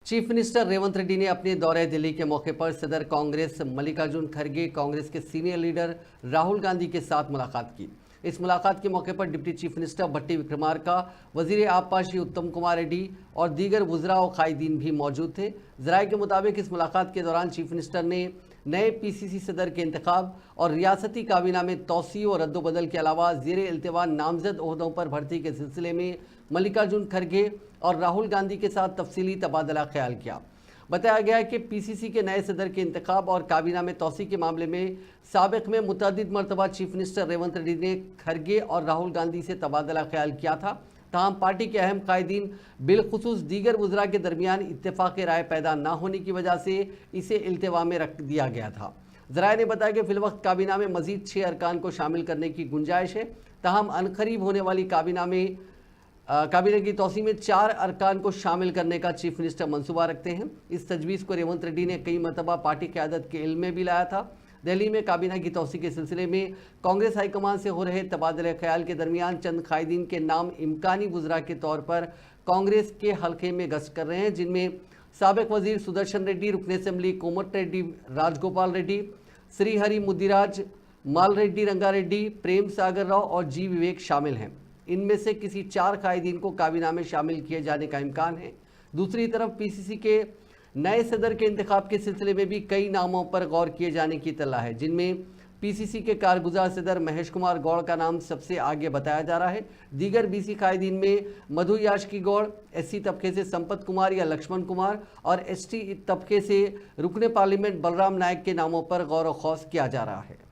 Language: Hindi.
चीफ मिनिस्टर रेवंत रेड्डी ने अपने दौरे दिल्ली के मौके पर सदर कांग्रेस मल्लिकार्जुन खड़गे, कांग्रेस के सीनियर लीडर राहुल गांधी के साथ मुलाकात की। इस मुलाकात के मौके पर डिप्टी चीफ मिनिस्टर भट्टी विक्रमार्का, वजीर आबपाशी उत्तम कुमार रेड्डी और दीगर वुज़रा और कायदीन भी मौजूद थे। जराये के मुताबिक इस मुलाकात के दौरान चीफ मिनिस्टर ने नए पीसीसी सदर के इंतखाब और रियासती काबीना में तोसी और रद्दोबदल के अलावा ज़ेर इल्तिवा नामजद ओहदों पर भर्ती के सिलसिले में मल्लिकार्जुन खड़गे और राहुल गांधी के साथ तफसीली तबादला ख्याल किया। बताया गया है कि पीसीसी के नए सदर के इंतखाब और काबीना में तोसी के मामले में साबिक में मुतअद्दिद मरतबा चीफ मिनिस्टर रेवंत रेड्डी ने खड़गे और राहुल गांधी से तबादला ख्याल किया था। ताहम पार्टी के अहम कायदीन बिलखुसूस दीगर वुज़रा के दरमियान इत्तेफाक राय पैदा न होने की वजह से इसे इल्तिवा में रख दिया गया था। ज़राए ने बताया कि फिलवक्त काबीना में मजीद 6 अरकान को शामिल करने की गुंजाइश है। ताहम अनकरीब होने वाली काबीना की तोसी में 4 अरकान को शामिल करने का चीफ मिनिस्टर मंसूबा रखते हैं। इस तजवीज़ को रेवंत रेड्डी ने कई मरतबा पार्टी क़यादत के इल्म में भी लाया था। दिल्ली में काबीना की तोसी के सिलसिले में कांग्रेस हाईकमान से हो रहे तबादले ख्याल के दरमियान चंद कायदीन के नाम इम्कानी वुज़रा के तौर पर कांग्रेस के हल्के में गश्त कर रहे हैं, जिनमें साबिक वजीर सुदर्शन रेड्डी, रुकन असम्बली कोमट रेड्डी राजगोपाल रेड्डी, श्रीहरि मुदिराज, माल रेड्डी रंगारेड्डी, प्रेम सागर राव और जी विवेक शामिल हैं। इनमें से किसी 4 कायदीन को काबीना में शामिल किए जाने का इम्कान है। दूसरी तरफ पीसीसी के नए सदर के इंतखाब के सिलसिले में भी कई नामों पर गौर किए जाने की इत्तला है, जिनमें पीसीसी के कारगुजार सदर महेश कुमार गौड़ का नाम सबसे आगे बताया जा रहा है। दीगर बीसी कायदीन में मधु याशकी गौड़, एससी तबके से संपत कुमार या लक्ष्मण कुमार और एसटी तबके से रुकने पार्लियामेंट बलराम नायक के नामों पर गौर व खौस किया जा रहा है।